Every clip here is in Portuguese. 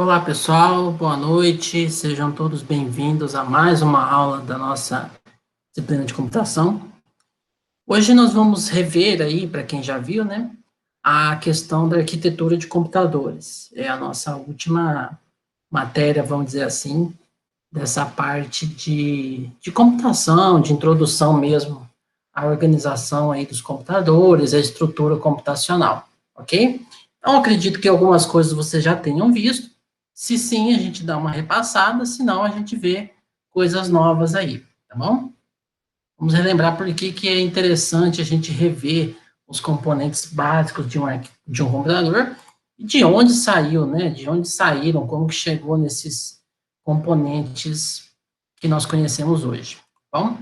Olá, pessoal, boa noite, sejam todos bem-vindos a mais uma aula da nossa disciplina de computação. Hoje nós vamos rever aí, para quem já viu, né, a questão da arquitetura de computadores. É a nossa última matéria, vamos dizer assim, dessa parte de computação, de introdução mesmo à organização aí dos computadores, à estrutura computacional, ok? Então, acredito que algumas coisas vocês já tenham visto. Se sim, a gente dá uma repassada, se não, a gente vê coisas novas aí, tá bom? Vamos relembrar por que é interessante a gente rever os componentes básicos de um computador e de onde saiu, né? De onde saíram, como que chegou nesses componentes que nós conhecemos hoje, tá bom?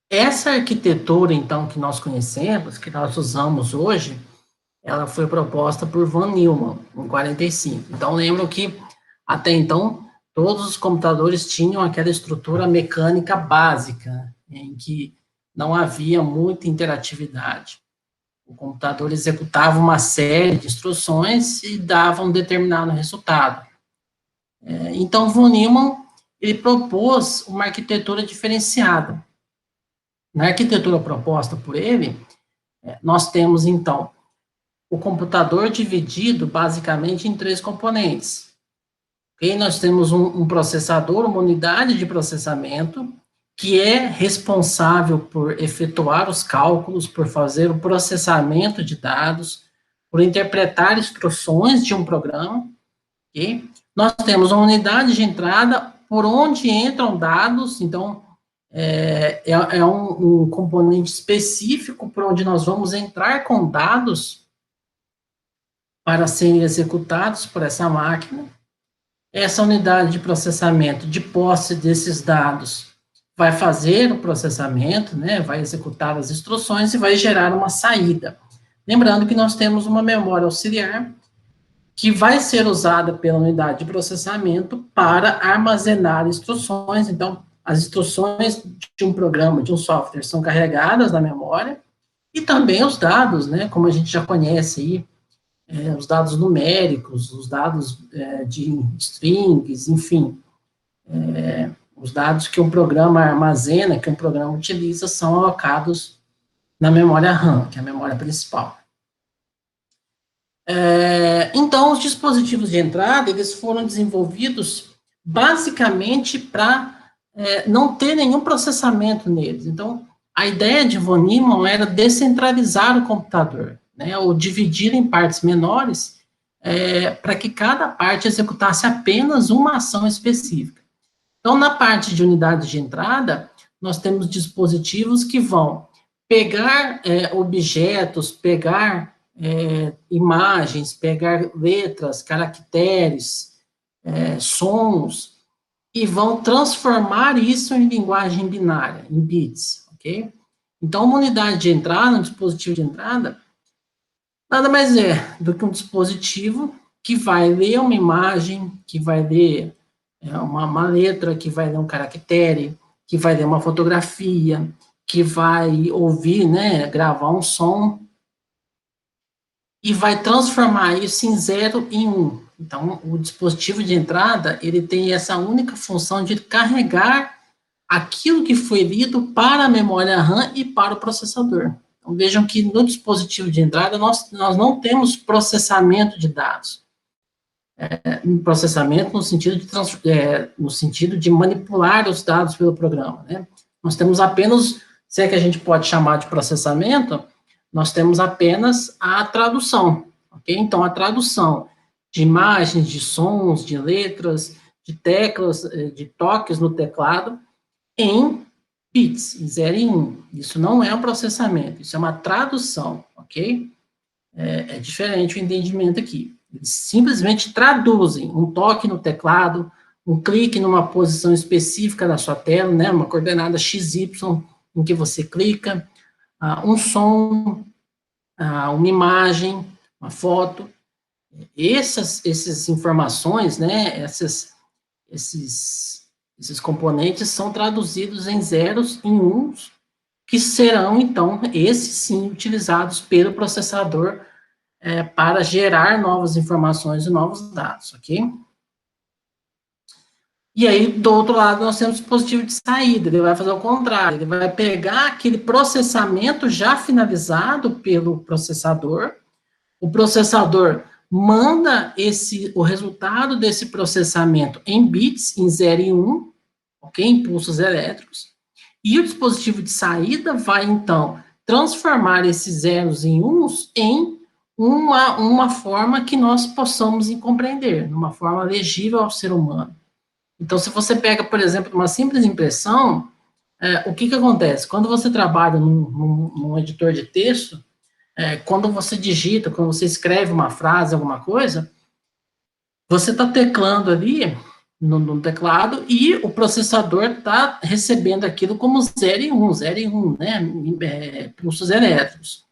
Essa arquitetura, então, que nós conhecemos, que nós usamos hoje, ela foi proposta por von Neumann, em 45. Então, lembram que, até então, todos os computadores tinham aquela estrutura mecânica básica, em que não havia muita interatividade. O computador executava uma série de instruções e dava um determinado resultado. Então, von Neumann, ele propôs uma arquitetura diferenciada. Na arquitetura proposta por ele, nós temos, então, o computador dividido basicamente em três componentes. Okay? Nós temos um processador, uma unidade de processamento, que é responsável por efetuar os cálculos, por fazer o processamento de dados, por interpretar instruções de um programa. Okay? Nós temos uma unidade de entrada por onde entram dados, então, é um componente específico por onde nós vamos entrar com dados para serem executados por essa máquina. Essa unidade de processamento, de posse desses dados, vai fazer o processamento, né, vai executar as instruções e vai gerar uma saída. Lembrando que nós temos uma memória auxiliar que vai ser usada pela unidade de processamento para armazenar instruções. Então, as instruções de um programa, de um software, são carregadas na memória, e também os dados, né, como a gente já conhece aí, os dados numéricos, os dados de strings, enfim, os dados que um programa armazena, que um programa utiliza, são alocados na memória RAM, que é a memória principal. Então, os dispositivos de entrada, eles foram desenvolvidos basicamente para não ter nenhum processamento neles. Então, a ideia de von Neumann era descentralizar o computador, né, ou dividir em partes menores, para que cada parte executasse apenas uma ação específica. Então, na parte de unidade de entrada, nós temos dispositivos que vão pegar objetos, pegar imagens, pegar letras, caracteres, sons, e vão transformar isso em linguagem binária, em bits, ok? Então, uma unidade de entrada, um dispositivo de entrada, nada mais é do que um dispositivo que vai ler uma imagem, que vai ler uma letra, que vai ler um caractere, que vai ler uma fotografia, que vai ouvir, né, gravar um som, e vai transformar isso em 0 em 1. Um. Então, o dispositivo de entrada, ele tem essa única função de carregar aquilo que foi lido para a memória RAM e para o processador. Então, vejam que no dispositivo de entrada, nós não temos processamento de dados. Processamento no sentido de manipular os dados pelo programa, né? Nós temos apenas, se é que a gente pode chamar de processamento, nós temos apenas a tradução, ok? Então, a tradução de imagens, de sons, de letras, de teclas, de toques no teclado, em bits, em 0 e 1. Isso não é um processamento, isso é uma tradução, ok? É diferente o entendimento aqui. Eles simplesmente traduzem um toque no teclado, um clique numa posição específica da sua tela, né, uma coordenada XY em que você clica, um som, uma imagem, uma foto. Essas informações, né, esses componentes são traduzidos em zeros e uns, que serão, então, esses sim, utilizados pelo processador para gerar novas informações e novos dados, ok? E aí, do outro lado, nós temos o dispositivo de saída, ele vai fazer o contrário, ele vai pegar aquele processamento já finalizado pelo processador, o processador manda o resultado desse processamento em bits, em 0 e 1, ok? Impulsos elétricos, e o dispositivo de saída vai, então, transformar esses zeros em uns em uma forma que nós possamos compreender, numa forma legível ao ser humano. Então, se você pega, por exemplo, uma simples impressão, o que acontece? Quando você trabalha num editor de texto, quando você digita, quando você escreve uma frase, alguma coisa, você está teclando ali no teclado e o processador está recebendo aquilo como 0 e 1, né, pulsos elétricos.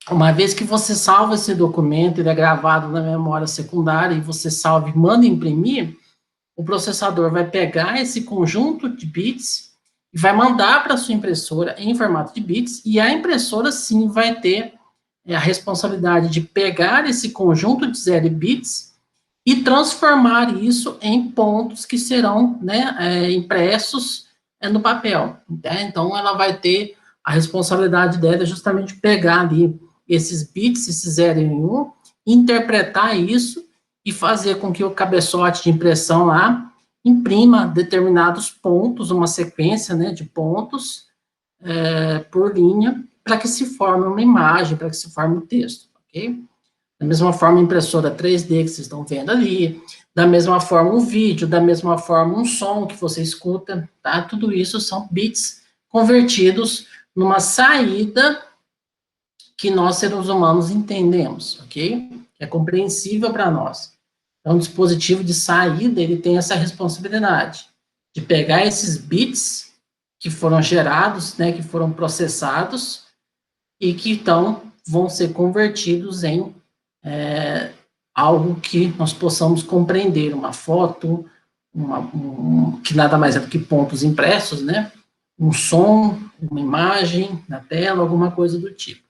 Uma vez que você salva esse documento, ele é gravado na memória secundária e você salva e manda imprimir, o processador vai pegar esse conjunto de bits e vai mandar para a sua impressora em formato de bits, e a impressora, sim, vai ter a responsabilidade de pegar esse conjunto de 0 bits e transformar isso em pontos que serão, né, impressos no papel. Né? Então, ela vai ter a responsabilidade dela justamente pegar ali esses bits, esses 0 e 1, interpretar isso e fazer com que o cabeçote de impressão lá imprima determinados pontos, uma sequência, né, de pontos por linha, para que se forme uma imagem, para que se forme um texto, ok? Da mesma forma, a impressora 3D que vocês estão vendo ali, da mesma forma um vídeo, da mesma forma um som que você escuta, tá? Tudo isso são bits convertidos numa saída que nós, seres humanos, entendemos, ok? Que é compreensível para nós. Então, o dispositivo de saída, ele tem essa responsabilidade de pegar esses bits que foram gerados, né, que foram processados, e que, então, vão ser convertidos em algo que nós possamos compreender, uma foto, que nada mais é do que pontos impressos, né? Um som, uma imagem na tela, alguma coisa do tipo.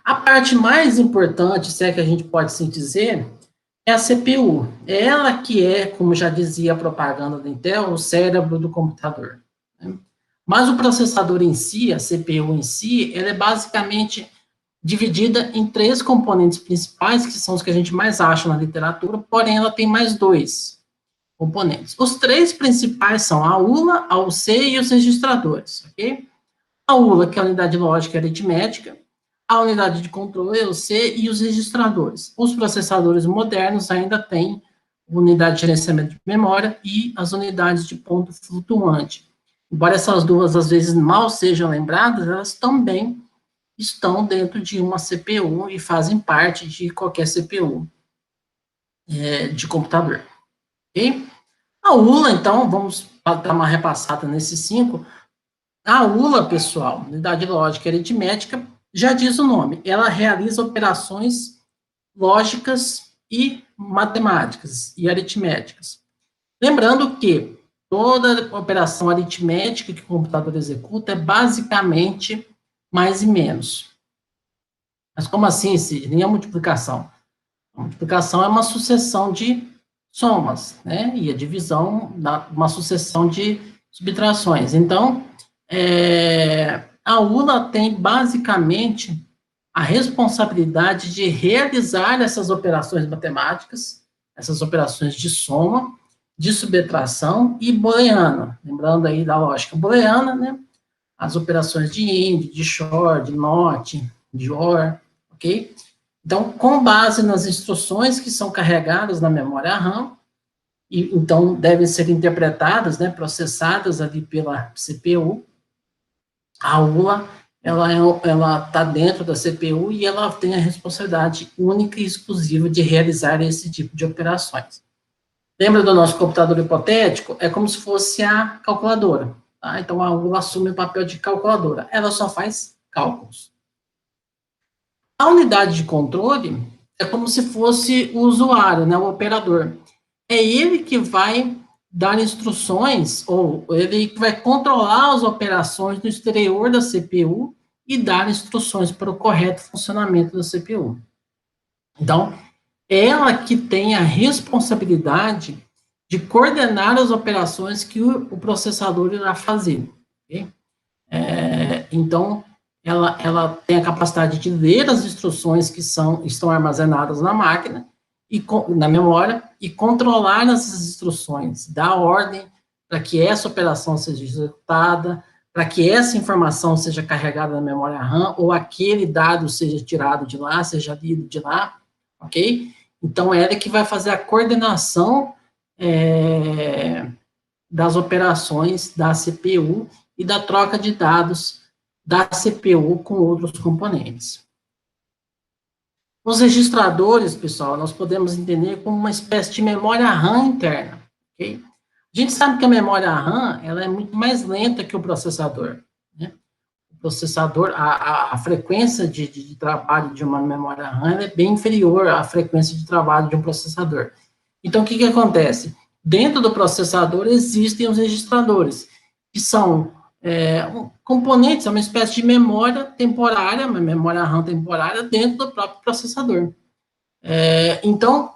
A parte mais importante, se é que a gente pode assim dizer, é a CPU. É ela que é, como já dizia a propaganda da Intel, o cérebro do computador. Né? Mas o processador em si, a CPU em si, ela é basicamente dividida em 3 componentes principais, que são os que a gente mais acha na literatura, porém ela tem mais 2 componentes. Os 3 principais são a ULA, a UC e os registradores, ok? A ULA, que é a unidade lógica e aritmética, a unidade de controle, a UC, e os registradores. Os processadores modernos ainda têm unidade de gerenciamento de memória e as unidades de ponto flutuante. Embora essas duas, às vezes, mal sejam lembradas, elas também estão dentro de uma CPU e fazem parte de qualquer CPU de computador. Ok? A ULA, então, vamos dar uma repassada nesses 5. A ULA, pessoal, unidade lógica e aritmética, já diz o nome, ela realiza operações lógicas e matemáticas e aritméticas. Lembrando que toda operação aritmética que o computador executa é basicamente mais e menos. Mas como assim, Sidney? A multiplicação? A multiplicação é uma sucessão de somas, né? E a divisão, uma sucessão de subtrações. Então, a ULA tem basicamente a responsabilidade de realizar essas operações matemáticas, essas operações de soma, de subtração e booleana. Lembrando aí da lógica booleana, né? As operações de AND, de XOR, de NOT, de OR, ok? Então, com base nas instruções que são carregadas na memória RAM, e então devem ser interpretadas, né, processadas ali pela CPU, a ULA, ela está dentro da CPU e ela tem a responsabilidade única e exclusiva de realizar esse tipo de operações. Lembra do nosso computador hipotético? É como se fosse a calculadora. Tá? Então, a ULA assume o papel de calculadora. Ela só faz cálculos. A unidade de controle é como se fosse o usuário, né, o operador. É ele que vai dar instruções, ou ele que vai controlar as operações no exterior da CPU e dar instruções para o correto funcionamento da CPU. Então, ela que tem a responsabilidade de coordenar as operações que o processador irá fazer. Okay? Então, ela tem a capacidade de ler as instruções que estão armazenadas na máquina, na memória, e controlar essas instruções, dar ordem para que essa operação seja executada, para que essa informação seja carregada na memória RAM, ou aquele dado seja tirado de lá, seja lido de lá, ok? Então, ela é que vai fazer a coordenação das operações da CPU e da troca de dados da CPU com outros componentes. Os registradores, pessoal, nós podemos entender como uma espécie de memória RAM interna, ok? A gente sabe que a memória RAM, ela é muito mais lenta que o processador, né? O processador, a frequência de trabalho de uma memória RAM é bem inferior à frequência de trabalho de um processador. Então, o que acontece? Dentro do processador existem os registradores, que são componentes, é uma espécie de memória temporária, uma memória RAM temporária dentro do próprio processador. Então,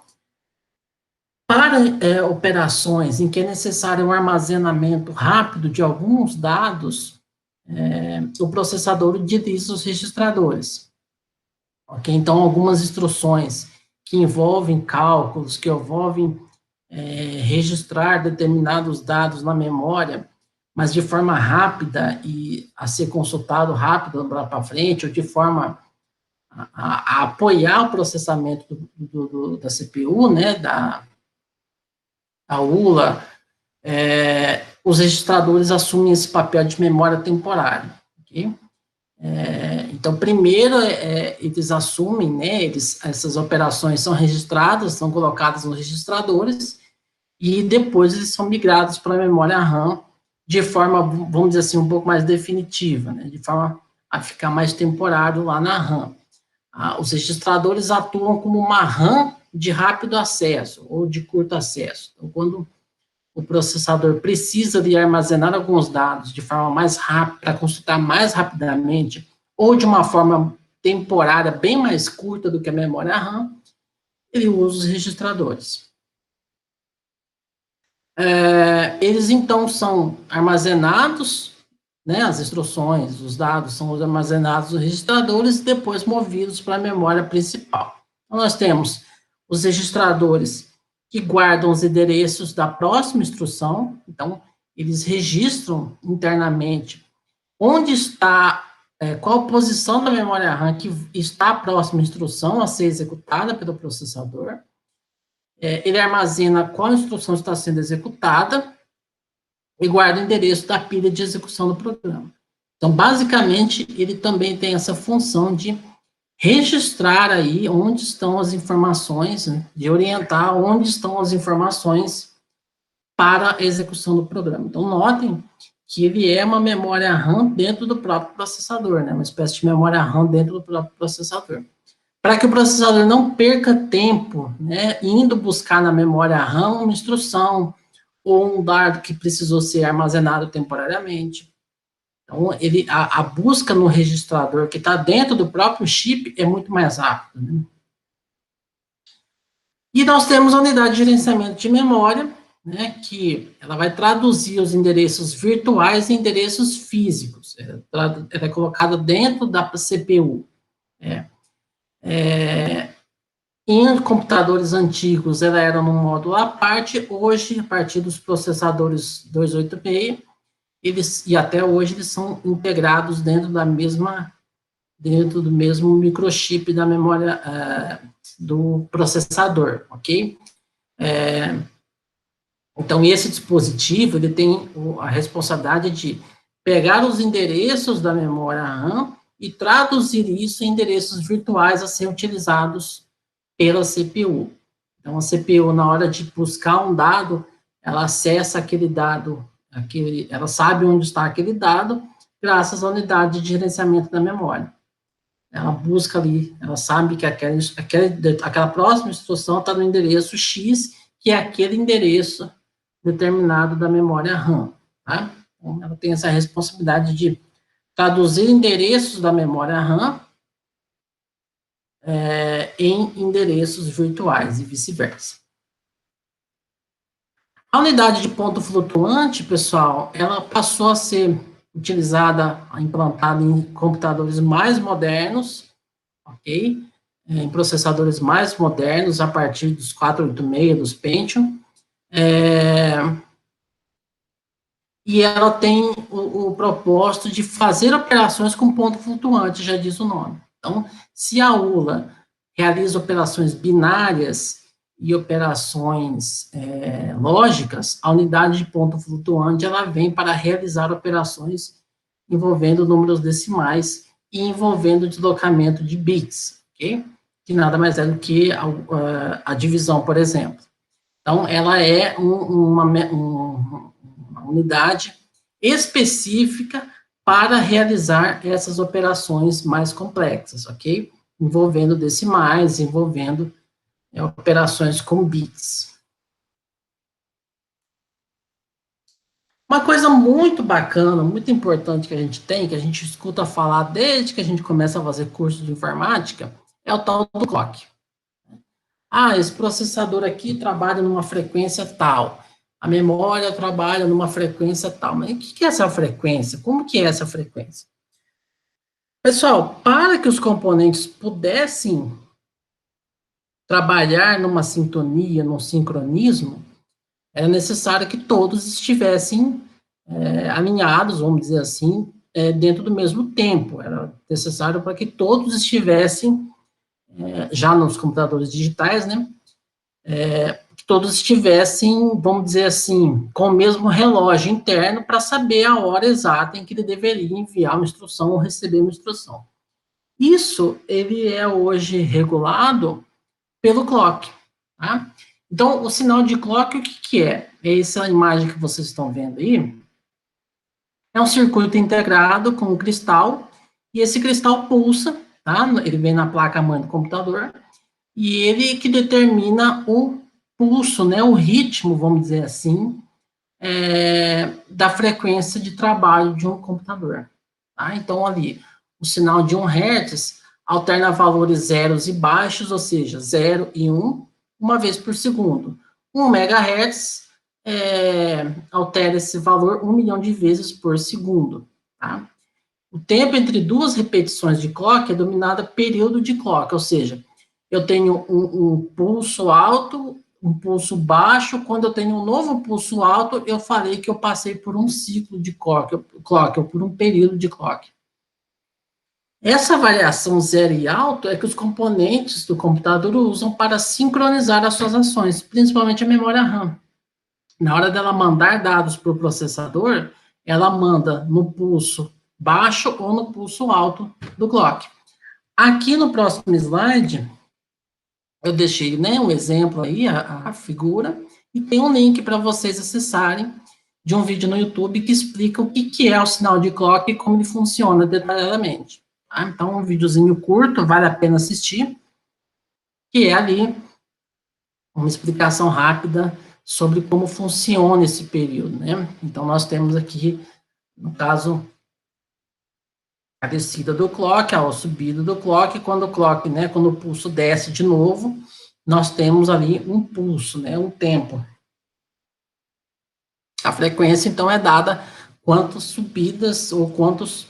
para operações em que é necessário um armazenamento rápido de alguns dados, o processador utiliza os registradores. Okay? Então, algumas instruções que envolvem cálculos, que envolvem registrar determinados dados na memória, mas de forma rápida e a ser consultado rápido para frente, ou de forma a apoiar o processamento da CPU, né, da ULA, os registradores assumem esse papel de memória temporária. Okay? Então, primeiro, eles assumem, né, essas operações são registradas, são colocadas nos registradores, e depois eles são migrados para a memória RAM, de forma, vamos dizer assim, um pouco mais definitiva, né, de forma a ficar mais temporário lá na RAM. Os registradores atuam como uma RAM de rápido acesso, ou de curto acesso. Então, quando o processador precisa de armazenar alguns dados de forma mais rápida, para consultar mais rapidamente, ou de uma forma temporária bem mais curta do que a memória RAM, ele usa os registradores. Eles, então, são armazenados, né, as instruções, os dados são armazenados nos registradores e depois movidos para a memória principal. Então, nós temos os registradores que guardam os endereços da próxima instrução, então, eles registram internamente onde está, qual posição da memória RAM que está a próxima instrução a ser executada pelo processador. Ele armazena qual instrução está sendo executada e guarda o endereço da pilha de execução do programa. Então, basicamente, ele também tem essa função de registrar aí onde estão as informações, né, de orientar onde estão as informações para a execução do programa. Então, notem que ele é uma memória RAM dentro do próprio processador, né, uma espécie de memória RAM dentro do próprio processador. Para que o processador não perca tempo, né, indo buscar na memória RAM uma instrução ou um dado que precisou ser armazenado temporariamente. Então, a busca no registrador que está dentro do próprio chip é muito mais rápida. Né? E nós temos a unidade de gerenciamento de memória, né, que ela vai traduzir os endereços virtuais em endereços físicos. Ela é colocada dentro da CPU. Em computadores antigos, ela era num módulo à parte. Hoje, a partir dos processadores 286, e até hoje, eles são integrados dentro do mesmo microchip da memória do processador, ok? Então, esse dispositivo, ele tem a responsabilidade de pegar os endereços da memória RAM e traduzir isso em endereços virtuais a serem utilizados pela CPU. Então, a CPU, na hora de buscar um dado, ela acessa aquele dado, ela sabe onde está aquele dado, graças à unidade de gerenciamento da memória. Ela busca ali, ela sabe que aquela próxima instrução está no endereço X, que é aquele endereço determinado da memória RAM. Tá? Então, ela tem essa responsabilidade de traduzir endereços da memória RAM em endereços virtuais e vice-versa. A unidade de ponto flutuante, pessoal, ela passou a ser utilizada, implantada em computadores mais modernos, ok? Em processadores mais modernos, a partir dos 486, dos Pentium. E ela tem o propósito de fazer operações com ponto flutuante, já diz o nome. Então, se a ULA realiza operações binárias e operações lógicas, a unidade de ponto flutuante, ela vem para realizar operações envolvendo números decimais e envolvendo deslocamento de bits, ok? Que nada mais é do que a divisão, por exemplo. Então, ela é uma unidade específica para realizar essas operações mais complexas, ok? Envolvendo decimais, envolvendo operações com bits. Uma coisa muito bacana, muito importante que a gente tem, que a gente escuta falar desde que a gente começa a fazer curso de informática, é o tal do clock. Ah, esse processador aqui trabalha numa frequência tal, a memória trabalha numa frequência tal. Mas o que é essa frequência? Como que é essa frequência? Pessoal, para que os componentes pudessem trabalhar numa sintonia, num sincronismo, era necessário que todos estivessem alinhados, vamos dizer assim, dentro do mesmo tempo. Era necessário para que todos estivessem, já nos computadores digitais, né, que todos estivessem, vamos dizer assim, com o mesmo relógio interno para saber a hora exata em que ele deveria enviar uma instrução ou receber uma instrução. Isso, ele é hoje regulado pelo clock, tá? Então, o sinal de clock, o que que é? É essa imagem que vocês estão vendo aí. É um circuito integrado com um cristal, e esse cristal pulsa, tá? Ele vem na placa-mãe do computador, e ele que determina o pulso, né, o ritmo, vamos dizer assim, da frequência de trabalho de um computador. Tá? Então, ali, o sinal de 1 Hz alterna valores zeros e baixos, ou seja, 0 e 1, uma vez por segundo. 1 MHz altera esse valor 1 milhão de vezes por segundo. Tá? O tempo entre duas repetições de clock é denominado período de clock, ou seja, eu tenho um pulso alto, um pulso baixo, quando eu tenho um novo pulso alto, eu falei que eu passei por um ciclo de clock ou por um período de clock. Essa variação zero e alto é que os componentes do computador usam para sincronizar as suas ações, principalmente a memória RAM. Na hora dela mandar dados para o processador, ela manda no pulso baixo ou no pulso alto do clock. Aqui no próximo slide, eu deixei, né, um exemplo aí, a figura, e tem um link para vocês acessarem de um vídeo no YouTube que explica o que é o sinal de clock e como ele funciona detalhadamente. Tá? Então, um videozinho curto, vale a pena assistir, que é ali uma explicação rápida sobre como funciona esse período, né? Então, nós temos aqui, no caso, a descida do clock, a subida do clock, quando o clock, né, quando o pulso desce de novo, nós temos ali um pulso, né, um tempo. A frequência, então, é dada quantas subidas ou quantos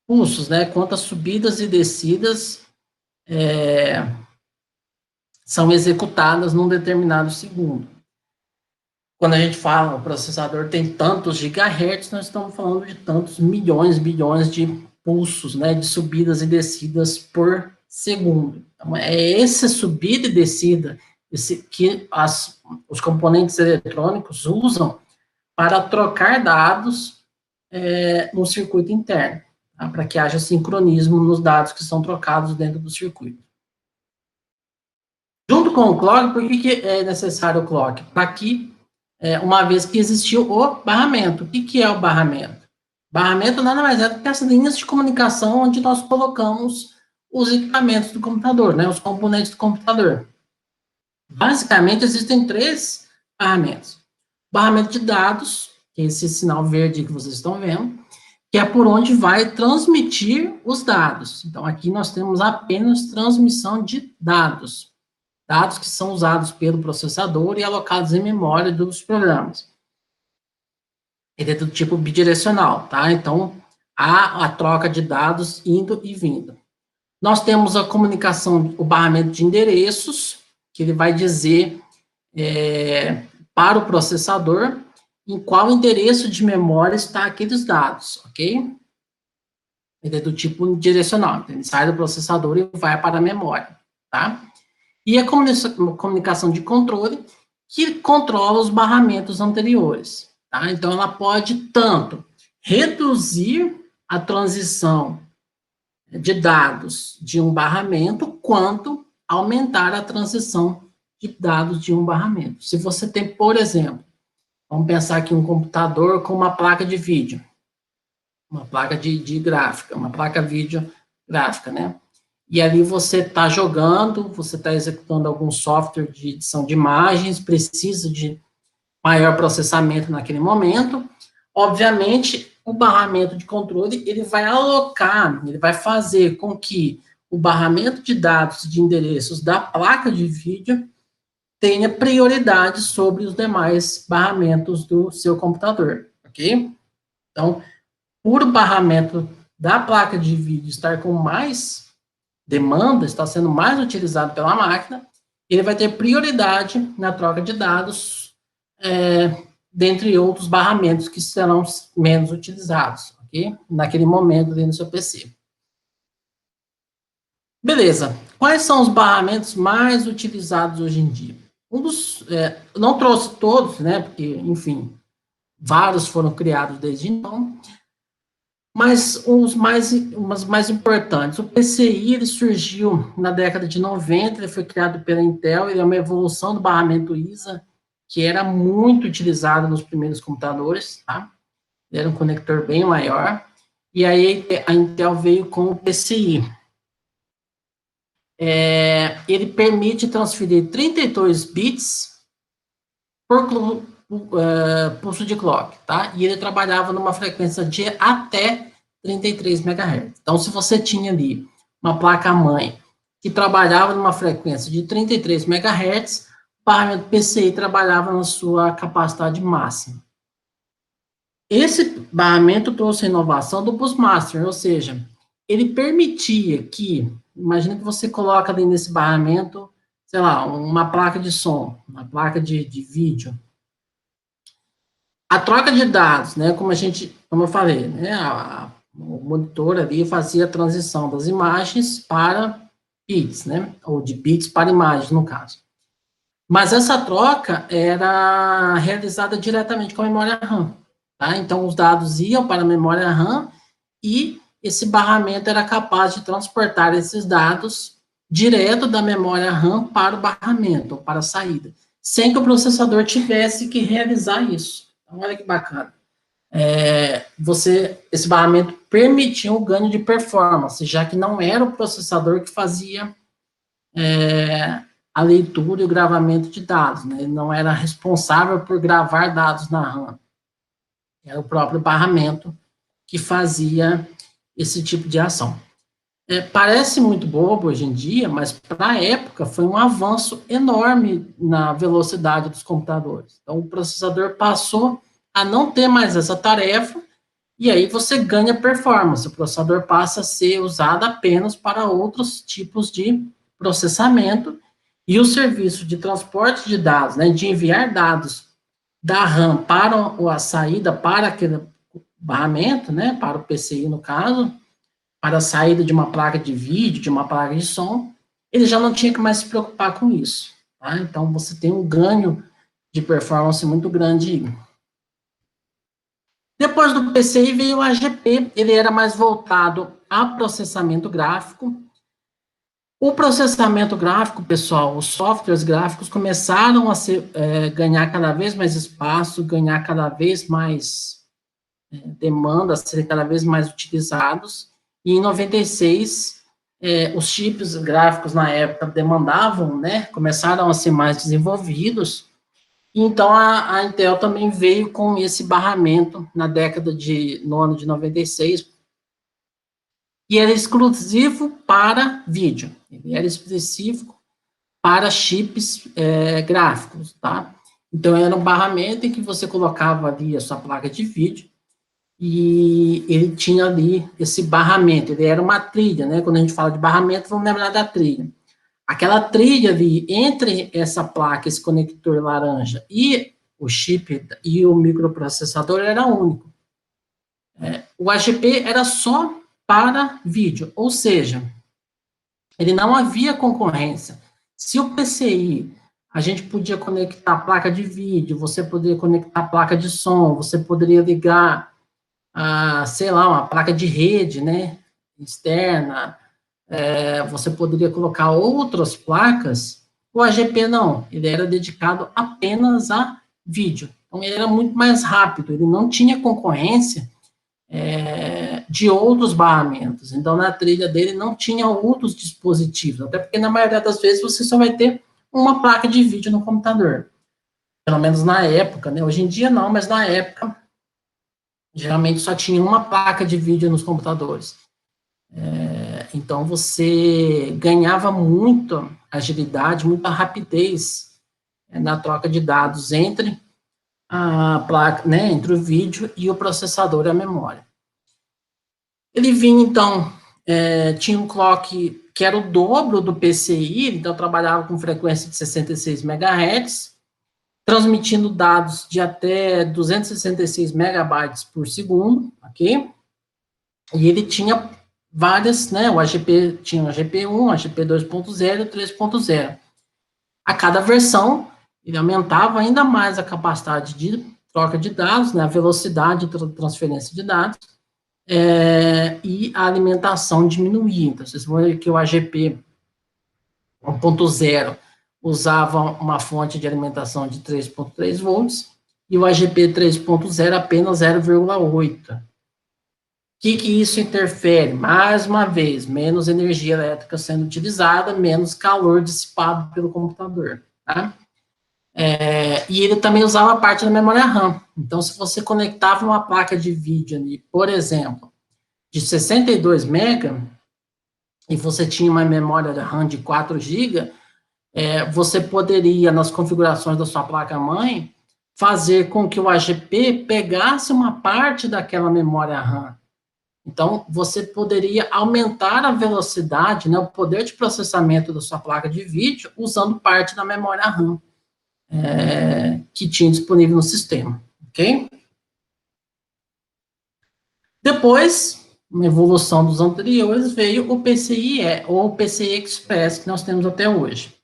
pulsos, né, quantas subidas e descidas são executadas num determinado segundo. Quando a gente fala o processador tem tantos gigahertz, nós estamos falando de tantos milhões, bilhões de pulsos, né, de subidas e descidas por segundo. Então, é essa subida e descida que os componentes eletrônicos usam para trocar dados no circuito interno, tá, para que haja sincronismo nos dados que são trocados dentro do circuito. Junto com o clock, por que é necessário o clock? Para que uma vez que existiu o barramento. O que é o barramento? Barramento nada mais é do que as linhas de comunicação onde nós colocamos os equipamentos do computador, né, os componentes do computador. Basicamente, existem 3 barramentos. Barramento de dados, que é esse sinal verde que vocês estão vendo, que é por onde vai transmitir os dados. Então, aqui nós temos apenas transmissão de dados. Dados que são usados pelo processador e alocados em memória dos programas. Ele é do tipo bidirecional, tá? Então, há a troca de dados indo e vindo. Nós temos a comunicação, o barramento de endereços, que ele vai dizer para o processador em qual endereço de memória está aqueles dados, ok? Ele é do tipo direcional, então ele sai do processador e vai para a memória, tá? E a comunicação de controle, que controla os barramentos anteriores, tá? Então, ela pode tanto reduzir a transição de dados de um barramento, quanto aumentar a transição de dados de um barramento. Se você tem, por exemplo, vamos pensar aqui um computador com uma placa de vídeo, uma placa de gráfica, uma placa vídeo gráfica, né? E ali você está jogando, você está executando algum software de edição de imagens, precisa de maior processamento naquele momento. Obviamente, o barramento de controle, ele vai alocar, ele vai fazer com que o barramento de dados de endereços da placa de vídeo tenha prioridade sobre os demais barramentos do seu computador, ok? Então, por o barramento da placa de vídeo estar com mais demanda, está sendo mais utilizado pela máquina, ele vai ter prioridade na troca de dados, dentre outros barramentos que serão menos utilizados, ok? Naquele momento dentro do seu PC. Beleza. Quais são os barramentos mais utilizados hoje em dia? Não trouxe todos, né? Porque, enfim, vários foram criados desde então, mas os mais importantes. O PCI, ele surgiu na década de 90, ele foi criado pela Intel, ele é uma evolução do barramento ISA, que era muito utilizado nos primeiros computadores, tá? Ele era um conector bem maior, e aí a Intel veio com o PCI. Ele permite transferir 32 bits por pulso de clock, tá? E ele trabalhava numa frequência de até 33 MHz. Então, se você tinha ali uma placa-mãe que trabalhava numa frequência de 33 MHz, o barramento PCI trabalhava na sua capacidade máxima. Esse barramento trouxe a inovação do Busmaster, ou seja, ele permitia que, imagina que você coloca ali nesse barramento, sei lá, uma placa de som, uma placa de vídeo. A troca de dados, né, como eu falei, né, o monitor ali fazia a transição das imagens para bits, né, ou de bits para imagens, no caso. Mas essa troca era realizada diretamente com a memória RAM, tá? Então, os dados iam para a memória RAM e esse barramento era capaz de transportar esses dados direto da memória RAM para o barramento, ou para a saída, sem que o processador tivesse que realizar isso. Então, olha que bacana. Esse barramento permitia o ganho de performance, já que não era o processador que fazia a leitura e o gravamento de dados, né? Ele não era responsável por gravar dados na RAM. Era o próprio barramento que fazia esse tipo de ação. Parece muito bobo hoje em dia, mas para a época foi um avanço enorme na velocidade dos computadores. Então, o processador passou a não ter mais essa tarefa, e aí você ganha performance. O processador passa a ser usado apenas para outros tipos de processamento, e o serviço de transporte de dados, né, de enviar dados da RAM para a saída para aquele barramento, né, para o PCI no caso, para a saída de uma placa de vídeo, de uma placa de som, ele já não tinha que mais se preocupar com isso, tá? Então, você tem um ganho de performance muito grande. Depois do PCI veio o AGP, ele era mais voltado a processamento gráfico. O processamento gráfico, pessoal, os softwares gráficos começaram a ganhar cada vez mais espaço, ganhar cada vez mais demanda, a serem cada vez mais utilizados. E em 96, os chips gráficos na época demandavam, né, começaram a ser mais desenvolvidos, Então, a Intel também veio com esse barramento no ano de 96, e era exclusivo para vídeo, ele era específico para chips gráficos, tá? Então, era um barramento em que você colocava ali a sua placa de vídeo, e ele tinha ali esse barramento, ele era uma trilha, né? Quando a gente fala de barramento, vamos lembrar da trilha. Aquela trilha ali entre essa placa, esse conector laranja e o chip e o microprocessador era único. O AGP era só para vídeo, ou seja, ele não havia concorrência. Se o PCI, a gente podia conectar placa de vídeo, você poderia conectar placa de som, você poderia ligar sei lá, uma placa de rede, né, externa, você poderia colocar outras placas, o AGP não, ele era dedicado apenas a vídeo. Então, ele era muito mais rápido, ele não tinha concorrência de outros barramentos. Então, na trilha dele não tinha outros dispositivos, até porque na maioria das vezes você só vai ter uma placa de vídeo no computador. Pelo menos na época, né? Hoje em dia não, mas na época geralmente só tinha uma placa de vídeo nos computadores. Então, você ganhava muito agilidade, muita rapidez na troca de dados entre a placa, né, entre o vídeo e o processador e a memória. Ele vinha, então, tinha um clock que era o dobro do PCI, então trabalhava com frequência de 66 MHz, transmitindo dados de até 266 megabytes por segundo, ok? E ele tinha várias, né, o AGP tinha o AGP1, AGP 2.0 e 3.0. A cada versão, ele aumentava ainda mais a capacidade de troca de dados, né, a velocidade de transferência de dados, e a alimentação diminuía. Então, vocês vão ver que o AGP 1.0 usava uma fonte de alimentação de 3.3 volts, e o AGP 3.0 apenas 0,8. O que isso interfere? Mais uma vez, menos energia elétrica sendo utilizada, menos calor dissipado pelo computador, tá? E ele também usava a parte da memória RAM. Então, se você conectava uma placa de vídeo ali, por exemplo, de 62 MB, e você tinha uma memória RAM de 4 GB, você poderia, nas configurações da sua placa-mãe, fazer com que o AGP pegasse uma parte daquela memória RAM. Então, você poderia aumentar a velocidade, né, o poder de processamento da sua placa de vídeo, usando parte da memória RAM que tinha disponível no sistema, ok? Depois, uma evolução dos anteriores, veio o PCIe, ou o PCI Express, que nós temos até hoje.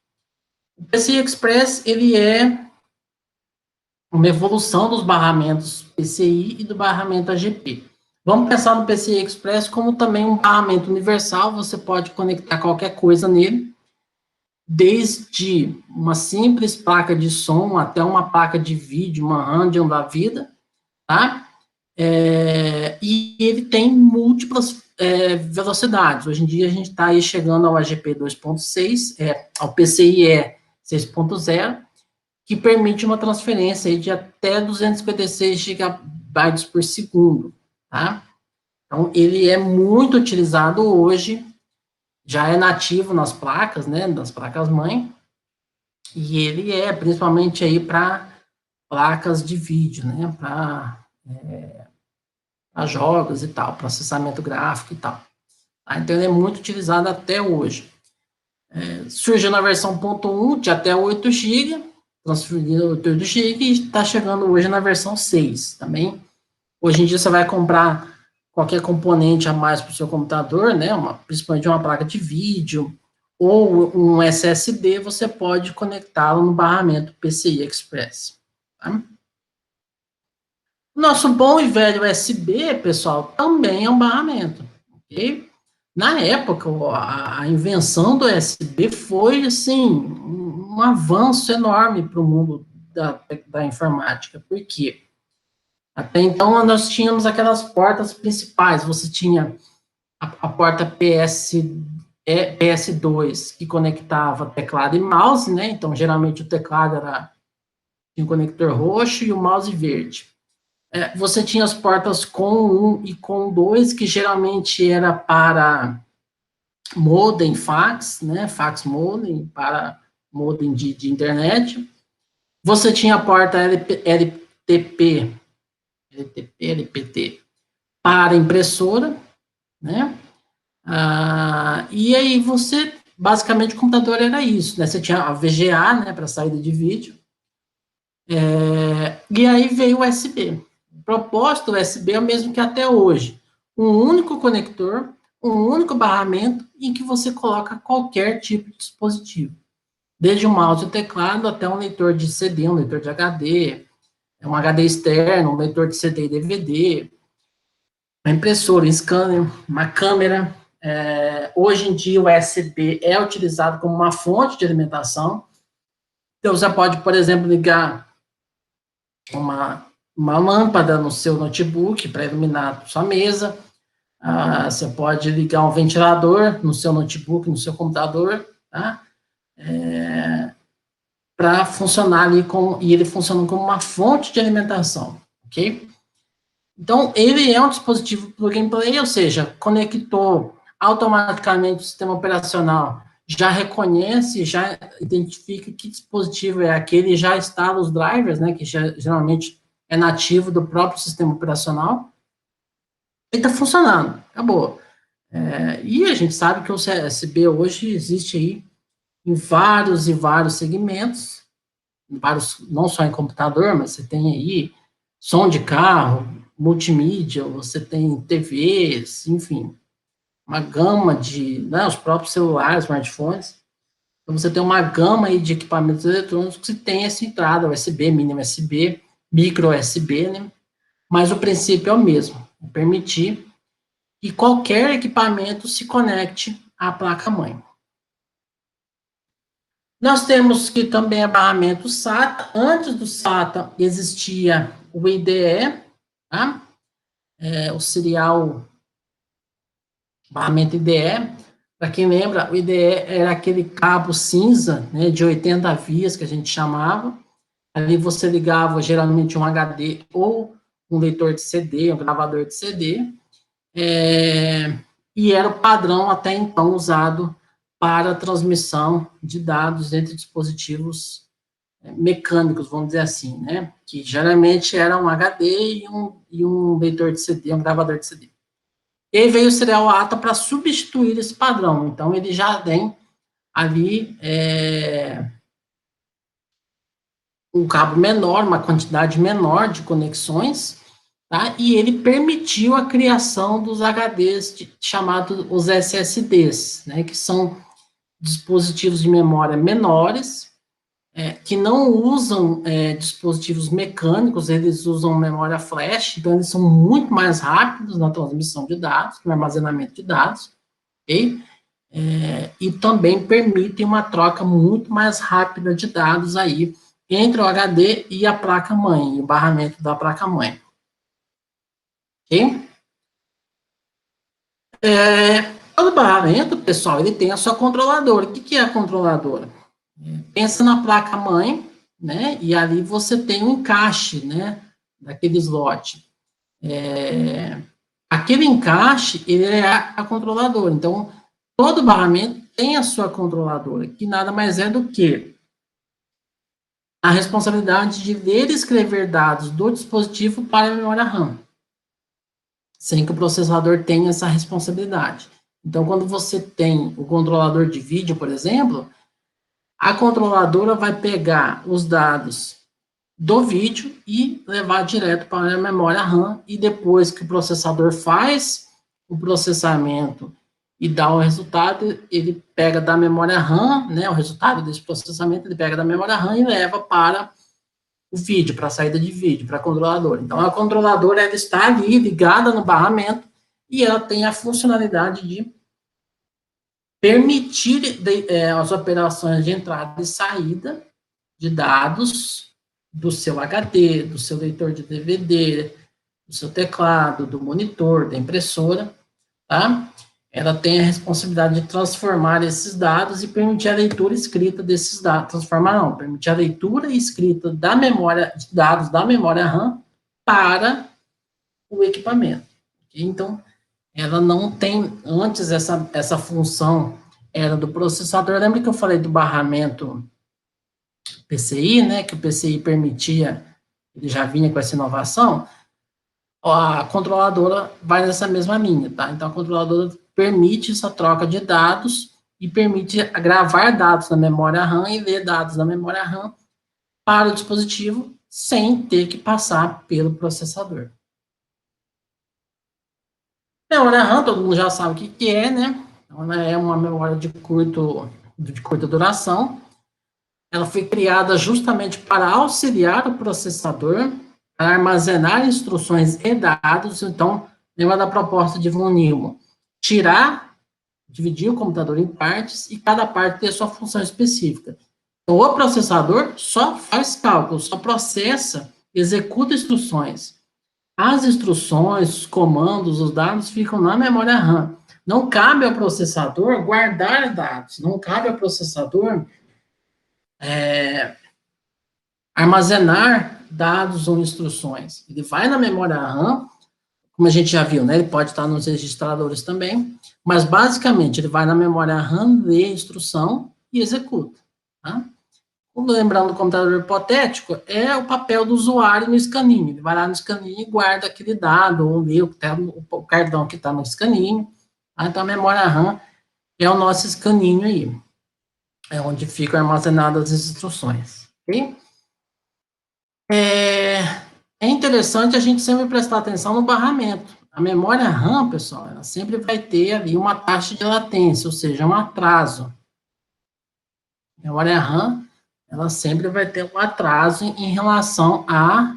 O PCI Express, ele é uma evolução dos barramentos PCI e do barramento AGP. Vamos pensar no PCI Express como também um barramento universal, você pode conectar qualquer coisa nele, desde uma simples placa de som até uma placa de vídeo, uma Radeon da vida, tá? E ele tem múltiplas velocidades. Hoje em dia a gente está aí chegando ao AGP 2.6, ao PCIe 6.0, que permite uma transferência aí de até 256 gigabytes por segundo, tá? Então, ele é muito utilizado hoje, já é nativo nas placas, né, nas placas-mãe, e ele é principalmente aí para placas de vídeo, né, para jogos e tal, processamento gráfico e tal. Tá? Então, ele é muito utilizado até hoje. Surgiu na versão 1.1 de até 8 GB, transferindo 8 GB, e está chegando hoje na versão 6 também. Hoje em dia você vai comprar qualquer componente a mais para o seu computador, né, principalmente uma placa de vídeo ou um SSD, você pode conectá-lo no barramento PCI Express. Tá? Nosso bom e velho USB, pessoal, também é um barramento, ok? Na época, a invenção do USB foi, assim, um avanço enorme para o mundo da informática. Por quê? Até então, nós tínhamos aquelas portas principais. Você tinha a porta PS2, que conectava teclado e mouse, né? Então, geralmente, o teclado era tinha o conector roxo e o mouse verde. Você tinha as portas COM 1 e COM 2, que geralmente era para modem fax, né, fax modem, para modem de internet. Você tinha a porta LTP, LPT, para impressora, né? E aí basicamente, o computador era isso, né? Você tinha a VGA, né, para saída de vídeo, e aí veio o USB. O propósito do USB é o mesmo que até hoje. Um único conector, um único barramento em que você coloca qualquer tipo de dispositivo. Desde o mouse e o teclado até um leitor de CD, um leitor de HD, um HD externo, um leitor de CD e DVD, uma impressora, um scanner, uma câmera. Hoje em dia o USB é utilizado como uma fonte de alimentação. Então você pode, por exemplo, ligar uma lâmpada no seu notebook para iluminar sua mesa. Você pode ligar um ventilador no seu notebook, no seu computador, tá? Para funcionar ali e ele funciona como uma fonte de alimentação, ok? Então, ele é um dispositivo plug and play, ou seja, conectou automaticamente o sistema operacional, já reconhece, já identifica que dispositivo é aquele e já instala os drivers, né, que geralmente é nativo do próprio sistema operacional, e está funcionando, acabou. E a gente sabe que o USB hoje existe aí em vários e vários segmentos, vários, não só em computador, mas você tem aí som de carro, multimídia, você tem TVs, enfim, uma gama de, né, os próprios celulares, smartphones. Então, você tem uma gama aí de equipamentos eletrônicos que tem essa entrada USB, mini USB, micro USB, né? Mas o princípio é o mesmo, é permitir que qualquer equipamento se conecte à placa-mãe. Nós temos que também é barramento SATA. Antes do SATA existia o IDE, tá? O serial barramento IDE. Para quem lembra, o IDE era aquele cabo cinza, né, de 80 vias que a gente chamava. Ali você ligava geralmente um HD ou um leitor de CD, um gravador de CD, e era o padrão até então usado para a transmissão de dados entre dispositivos mecânicos, vamos dizer assim, né? Que geralmente era um HD e um leitor de CD, um gravador de CD. E aí veio o serial ATA para substituir esse padrão. Então, ele já tem ali um cabo menor, uma quantidade menor de conexões, tá? E ele permitiu a criação dos HDs chamados os SSDs, né? Que são dispositivos de memória menores, que não usam dispositivos mecânicos, eles usam memória flash, então eles são muito mais rápidos na transmissão de dados, no armazenamento de dados, ok? E também permitem uma troca muito mais rápida de dados aí entre o HD e a placa-mãe, o barramento da placa-mãe. Ok? Todo barramento, pessoal, ele tem a sua controladora. O que é a controladora? Pensa na placa-mãe, né? E ali você tem um encaixe, né? Daquele slot. Aquele encaixe, ele é a controladora. Então, todo barramento tem a sua controladora, que nada mais é do que a responsabilidade de ler e escrever dados do dispositivo para a memória RAM, sem que o processador tenha essa responsabilidade. Então, quando você tem o controlador de vídeo, por exemplo, a controladora vai pegar os dados do vídeo e levar direto para a memória RAM, e depois que o processador faz o processamento e dá o resultado, ele pega da memória RAM, né, o resultado desse processamento, ele pega da memória RAM e leva para o vídeo, para a saída de vídeo, para a controladora. Então, a controladora, ela está ali, ligada no barramento, e ela tem a funcionalidade de permitir as operações de entrada e saída de dados do seu HD, do seu leitor de DVD, do seu teclado, do monitor, da impressora, tá? ela tem a responsabilidade de transformar esses dados e permitir a leitura e escrita desses dados. Transformar não, permitir a leitura e escrita da memória, de dados da memória RAM para o equipamento. Então, ela não tem, antes essa função era do processador. Lembra que eu falei do barramento PCI, né, que o PCI permitia, ele já vinha com essa inovação, a controladora vai nessa mesma linha, tá? Então, a controladora permite essa troca de dados e permite gravar dados na memória RAM e ler dados na memória RAM para o dispositivo sem ter que passar pelo processador. Memória RAM, todo mundo já sabe o que é, né? Ela é uma memória de curta duração. Ela foi criada justamente para auxiliar o processador a armazenar instruções e dados. Então, lembra da proposta de von Neumann? Dividir o computador em partes e cada parte ter sua função específica. Então, o processador só faz cálculo, só processa, executa instruções. As instruções, os comandos, os dados ficam na memória RAM. Não cabe ao processador guardar dados, não cabe ao processador armazenar dados ou instruções. Ele vai na memória RAM, como a gente já viu, né? Ele pode estar nos registradores também, mas basicamente ele vai na memória RAM, lê a instrução e executa. Tá? Lembrando do computador hipotético, é o papel do usuário no escaninho. Ele vai lá no escaninho e guarda aquele dado, ou lê o cartão que está no escaninho. Tá? Então, a memória RAM é o nosso escaninho aí. É onde ficam armazenadas as instruções. Ok? É interessante a gente sempre prestar atenção no barramento. A memória RAM, pessoal, ela sempre vai ter ali uma taxa de latência, ou seja, um atraso. A memória RAM, ela sempre vai ter um atraso em relação ao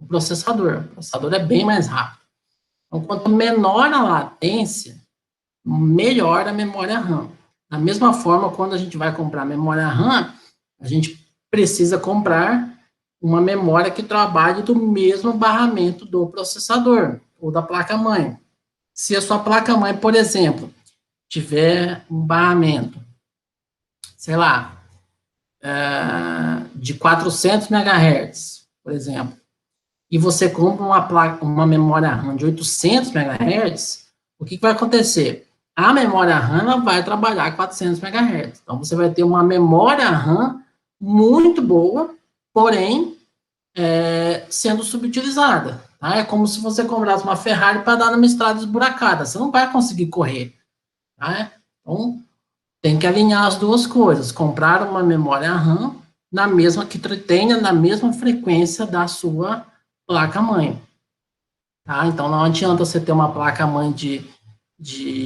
processador. O processador é bem mais rápido. Então, quanto menor a latência, melhor a memória RAM. Da mesma forma, quando a gente vai comprar memória RAM, a gente precisa comprar uma memória que trabalhe do mesmo barramento do processador ou da placa-mãe. Se a sua placa-mãe, por exemplo, tiver um barramento, sei lá, de 400 MHz, por exemplo, e você compra uma memória RAM de 800 MHz, o que vai acontecer? A memória RAM ela vai trabalhar 400 MHz. Então, você vai ter uma memória RAM muito boa, porém, sendo subutilizada. Tá? É como se você comprasse uma Ferrari para dar numa estrada esburacada. Você não vai conseguir correr. Tá? Então, tem que alinhar as duas coisas. Comprar uma memória RAM que tenha na mesma frequência da sua placa-mãe. Tá? Então, não adianta você ter uma placa-mãe de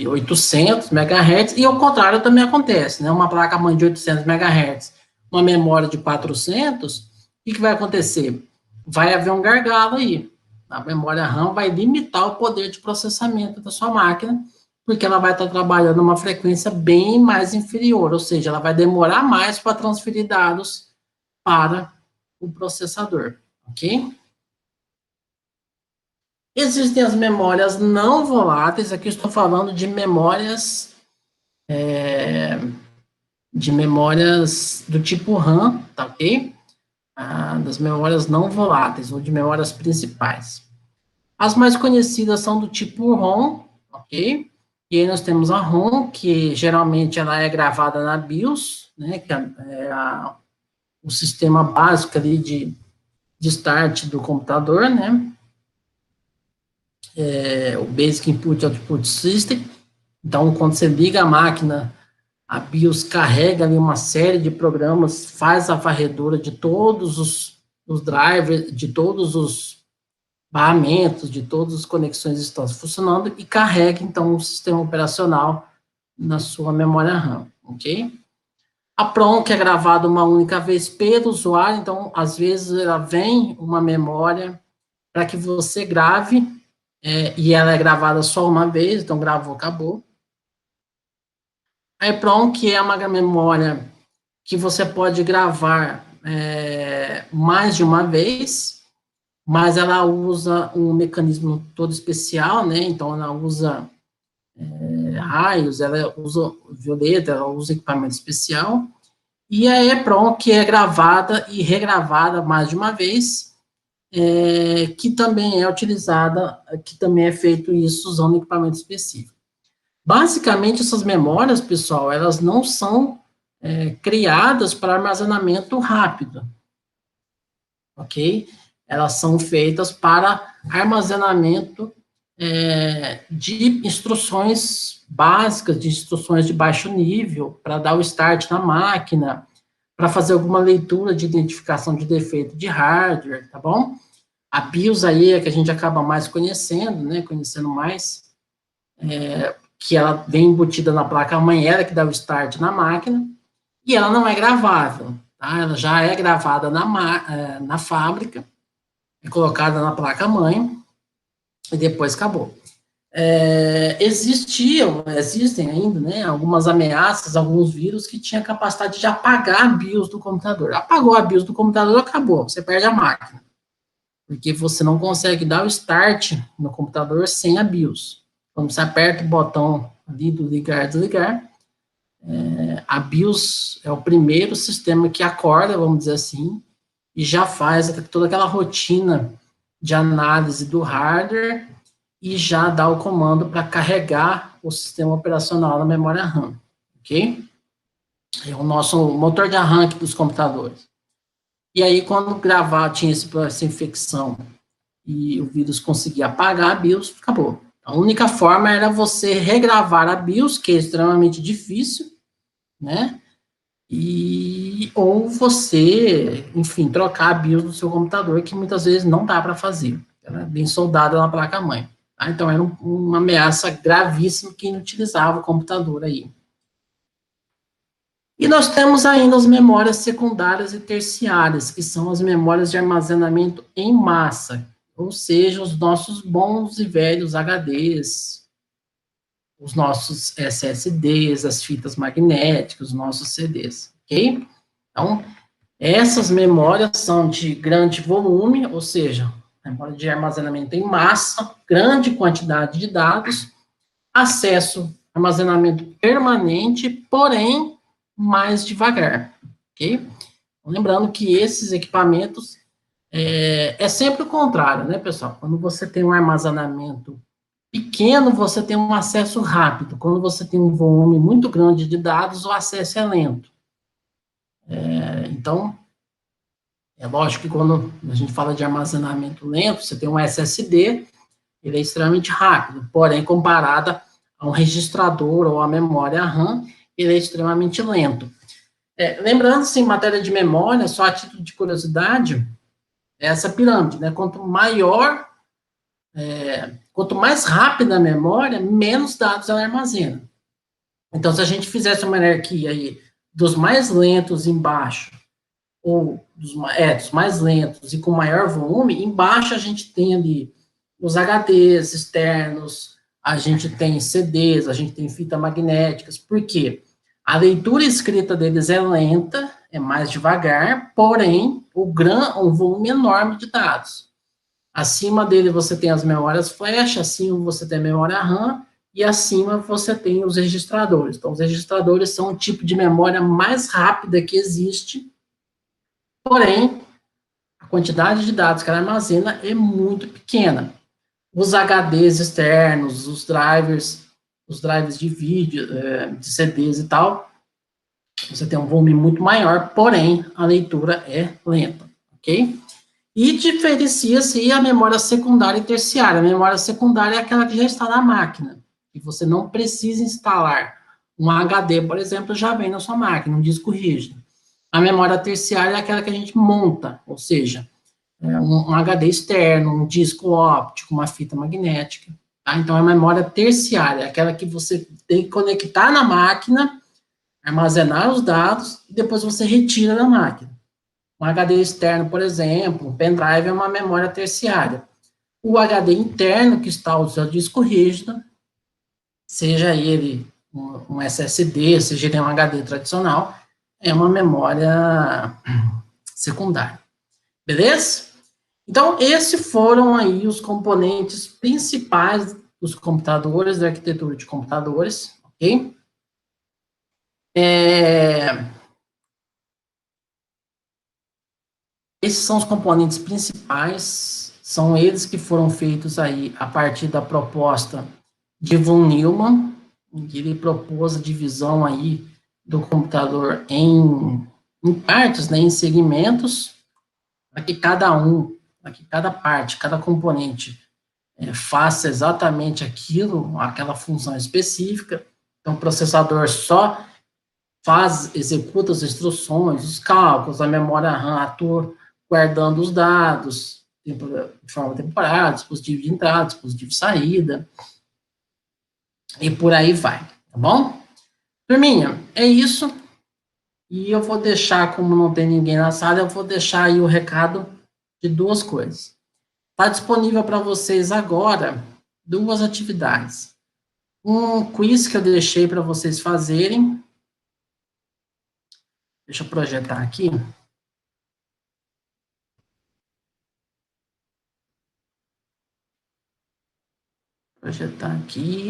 800 MHz, e ao contrário também acontece, né? Uma placa-mãe de 800 MHz, uma memória de 400, o que vai acontecer? Vai haver um gargalo aí. A memória RAM vai limitar o poder de processamento da sua máquina, porque ela vai estar trabalhando uma frequência bem mais inferior, ou seja, ela vai demorar mais para transferir dados para o processador, ok? Existem as memórias não voláteis, aqui estou falando de memórias do tipo RAM, tá ok? Das memórias não voláteis, ou de memórias principais. As mais conhecidas são do tipo ROM, ok? E aí nós temos a ROM, que geralmente ela é gravada na BIOS, né, que o sistema básico ali de start do computador, né? O Basic Input Output System. Então, quando você liga a máquina, a BIOS carrega ali uma série de programas, faz a varredura de todos os drivers, de todos os barramentos, de todas as conexões que estão funcionando e carrega, então, o sistema operacional na sua memória RAM, ok? A PROM, que é gravada uma única vez pelo usuário, então, às vezes, ela vem uma memória para que você grave, e ela é gravada só uma vez, então gravou, acabou. A EPROM, que é uma memória que você pode gravar mais de uma vez, mas ela usa um mecanismo todo especial, né? Então, ela usa raios, ela usa violeta, ela usa equipamento especial, e a EEPROM, que é gravada e regravada mais de uma vez, que também é utilizada, que também é feito isso usando equipamento específico. Basicamente, essas memórias, pessoal, elas não são criadas para armazenamento rápido, ok? Elas são feitas para armazenamento de instruções básicas, de instruções de baixo nível, para dar o start na máquina, para fazer alguma leitura de identificação de defeito de hardware, tá bom? A BIOS aí é que a gente acaba mais conhecendo, né, conhecendo mais, que ela vem embutida na placa-mãe, ela que dá o start na máquina, e ela não é gravável, tá? Ela já é gravada na fábrica, é colocada na placa-mãe, e depois acabou. Existem ainda, né, algumas ameaças, alguns vírus que tinham capacidade de apagar a BIOS do computador. Apagou a BIOS do computador, acabou, você perde a máquina. Porque você não consegue dar o start no computador sem a BIOS. Quando você aperta o botão ali do ligar e desligar, a BIOS é o primeiro sistema que acorda, vamos dizer assim, e já faz toda aquela rotina de análise do hardware e já dá o comando para carregar o sistema operacional na memória RAM, ok? É o nosso motor de arranque dos computadores. E aí, quando gravar tinha essa infecção e o vírus conseguia apagar a BIOS, acabou. A única forma era você regravar a BIOS, que é extremamente difícil, né? Ou você, enfim, trocar a BIOS do seu computador, que muitas vezes não dá para fazer. Ela é bem soldada na placa-mãe. Tá? Então, era uma ameaça gravíssima que inutilizava o computador aí. E nós temos ainda as memórias secundárias e terciárias, que são as memórias de armazenamento em massa, ou seja, os nossos bons e velhos HDs, os nossos SSDs, as fitas magnéticas, os nossos CDs, ok? Então, essas memórias são de grande volume, ou seja, memória de armazenamento em massa, grande quantidade de dados, acesso, armazenamento permanente, porém, mais devagar, ok? Então, lembrando que esses equipamentos é sempre o contrário, né, pessoal? Quando você tem um armazenamento pequeno, você tem um acesso rápido. Quando você tem um volume muito grande de dados, o acesso é lento. Então, é lógico que quando a gente fala de armazenamento lento, você tem um SSD, ele é extremamente rápido, porém, comparada a um registrador ou a memória RAM, ele é extremamente lento. Lembrando, assim, em matéria de memória, só a título de curiosidade, essa pirâmide, né? Quanto mais rápida a memória, menos dados ela armazena. Então, se a gente fizesse uma hierarquia aí dos mais lentos embaixo, ou dos mais lentos e com maior volume, embaixo a gente tem ali os HDs externos, a gente tem CDs, a gente tem fitas magnéticas, por quê? A leitura e escrita deles é lenta, é mais devagar, porém, um volume enorme de dados. Acima dele você tem as memórias flash, acima você tem a memória RAM, e acima você tem os registradores. Então, os registradores são o tipo de memória mais rápida que existe, porém, a quantidade de dados que ela armazena é muito pequena. Os HDs externos, os drivers de vídeo, de CDs e tal, você tem um volume muito maior, porém, a leitura é lenta, ok? E diferencia-se a memória secundária e terciária. A memória secundária é aquela que já está na máquina, e você não precisa instalar. Um HD, por exemplo, já vem na sua máquina, um disco rígido. A memória terciária é aquela que a gente monta, ou seja, um HD externo, um disco óptico, uma fita magnética. Tá? Então, a memória terciária é aquela que você tem que conectar na máquina, armazenar os dados, e depois você retira da máquina. Um HD externo, por exemplo, um pendrive é uma memória terciária. O HD interno, que está no seu disco rígido, seja ele um SSD, seja ele um HD tradicional, é uma memória secundária. Beleza? Então, esses foram aí os componentes principais dos computadores, da arquitetura de computadores, ok? Esses são os componentes principais, são eles que foram feitos aí a partir da proposta de von Neumann, em que ele propôs a divisão aí do computador em partes, né, em segmentos, para que cada parte, cada componente faça exatamente aquilo, aquela função específica. Então, o processador só executa as instruções, os cálculos, a memória RAM atua guardando os dados de forma temporária, dispositivo de entrada, dispositivo de saída, e por aí vai, tá bom? Turminha, é isso. E eu vou deixar, como não tem ninguém na sala, eu vou deixar aí o recado de duas coisas. Está disponível para vocês agora duas atividades. Um quiz que eu deixei para vocês fazerem. Deixa eu projetar aqui. Projetar aqui.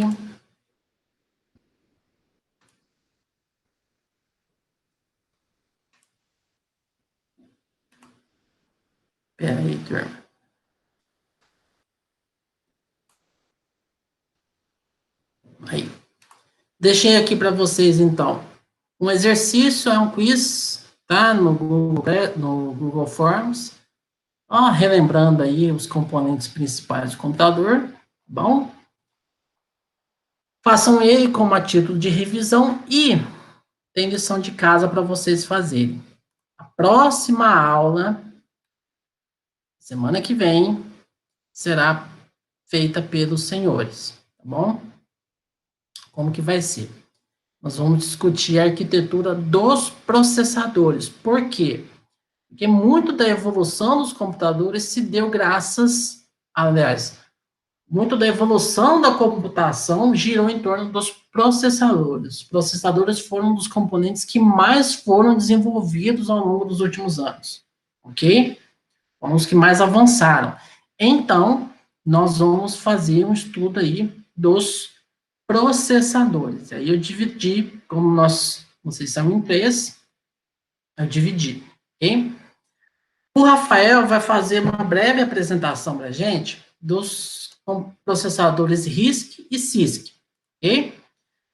Espera aí, turma. Aí. Deixei aqui para vocês, então, um exercício, é um quiz, tá? No Google Forms. Ó, relembrando aí os componentes principais do computador, tá bom? Façam ele como a título de revisão e tem lição de casa para vocês fazerem. A próxima aula, semana que vem, será feita pelos senhores, tá bom? Como que vai ser? Nós vamos discutir a arquitetura dos processadores. Por quê? Porque muito da evolução dos computadores se deu aliás, muito da evolução da computação girou em torno dos processadores. Os processadores foram um dos componentes que mais foram desenvolvidos ao longo dos últimos anos, ok? Foram os que mais avançaram. Então, nós vamos fazer um estudo aí dos processadores. Aí eu dividi, como vocês são em três, eu dividi, ok? O Rafael vai fazer uma breve apresentação para a gente dos processadores RISC e CISC, ok?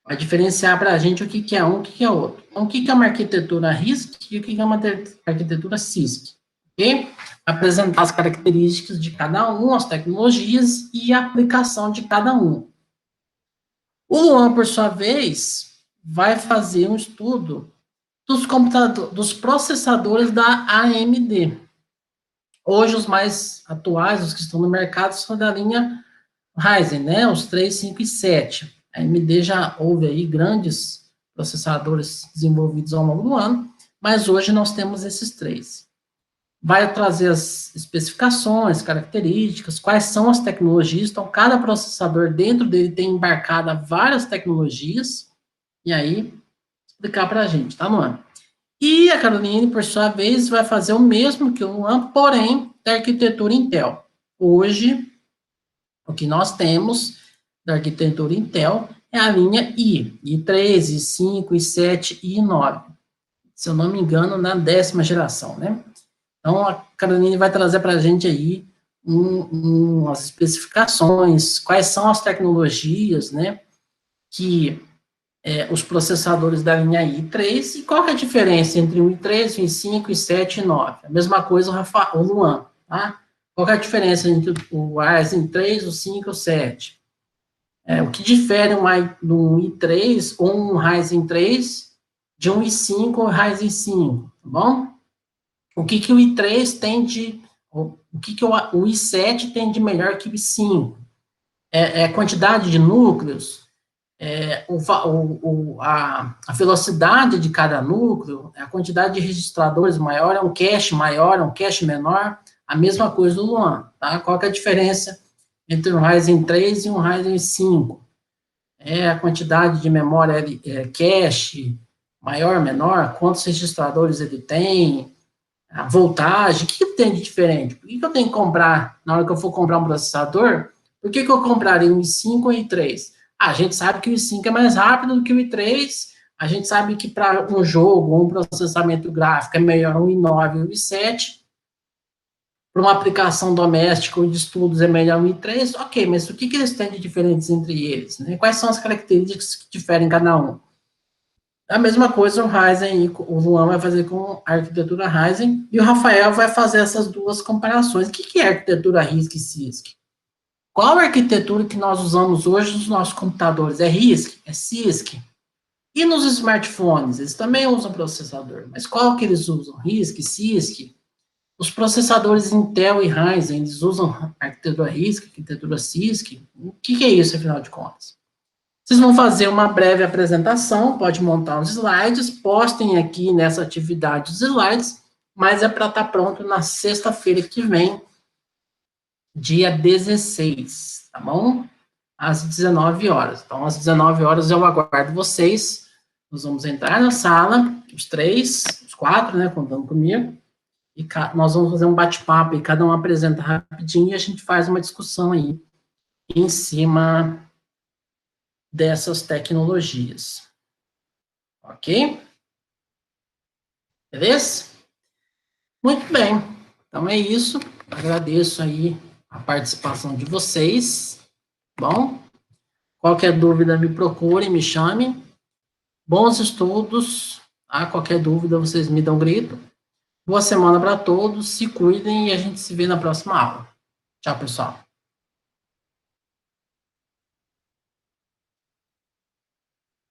Vai diferenciar para a gente o que é um e o que é outro. Então, o que é uma arquitetura RISC e o que é uma arquitetura CISC, ok? Apresentar as características de cada um, as tecnologias e a aplicação de cada um. O Luan, por sua vez, vai fazer um estudo dos processadores da AMD. Hoje, os mais atuais, os que estão no mercado, são da linha Ryzen, né? Os 3, 5 e 7. A AMD já houve aí grandes processadores desenvolvidos ao longo do ano, mas hoje nós temos esses três. Vai trazer as especificações, características, quais são as tecnologias. Então, cada processador dentro dele tem embarcada várias tecnologias, e aí explicar para a gente, tá, Luan? E a Caroline, por sua vez, vai fazer o mesmo que o Luan, porém, da arquitetura Intel. Hoje, o que nós temos da arquitetura Intel é a linha i3, i5, i7 e i9. Se eu não me engano, na 10ª geração, né? Então, a Caroline vai trazer para a gente aí as especificações, quais são as tecnologias, né, que os processadores da linha i3, e qual que é a diferença entre o i3, o i5, o i7 e o i9? A mesma coisa o Luan, tá? Qual que é a diferença entre o Ryzen 3, o 5 e o 7? O que difere um i3 ou um Ryzen 3 de um i5 ou Ryzen 5, tá bom? O que o i3 tem o que o i7 tem de melhor que o i5? A quantidade de núcleos, a velocidade de cada núcleo, a quantidade de registradores maior, é um cache maior, é um cache menor, a mesma coisa do Luan, tá? Qual que é a diferença entre um Ryzen 3 e um Ryzen 5? A quantidade de memória cache, maior, menor, quantos registradores ele tem, a voltagem, o que tem de diferente? Por que eu tenho que comprar, na hora que eu for comprar um processador, Por que eu compraria um i5 ou i3? A gente sabe que o i5 é mais rápido do que o i3, a gente sabe que para um jogo ou um processamento gráfico é melhor um i9 ou um i7, para uma aplicação doméstica ou de estudos é melhor um i3, ok, mas o que eles têm de diferentes entre eles? Né? Quais são as características que diferem cada um? A mesma coisa o Ryzen, o Luan vai fazer com a arquitetura Ryzen, e o Rafael vai fazer essas duas comparações. O que é arquitetura RISC e CISC? Qual a arquitetura que nós usamos hoje nos nossos computadores? É RISC? É CISC? E nos smartphones? Eles também usam processador, mas qual que eles usam? RISC, CISC? Os processadores Intel e Ryzen, eles usam arquitetura RISC, arquitetura CISC? O que é isso, afinal de contas? Vocês vão fazer uma breve apresentação, pode montar os slides, postem aqui nessa atividade os slides, mas é para estar pronto na sexta-feira que vem, dia 16, tá bom? Às 19 horas. Então, às 19 horas eu aguardo vocês. Nós vamos entrar na sala, os quatro, né, contando comigo, e nós vamos fazer um bate-papo, e cada um apresenta rapidinho, e a gente faz uma discussão aí, em cima dessas tecnologias. Ok? Beleza? Muito bem. Então é isso. Agradeço aí a participação de vocês. Bom? Qualquer dúvida, me procure, me chame. Bons estudos. Tá? Qualquer dúvida, vocês me dão um grito. Boa semana para todos. Se cuidem e a gente se vê na próxima aula. Tchau, pessoal.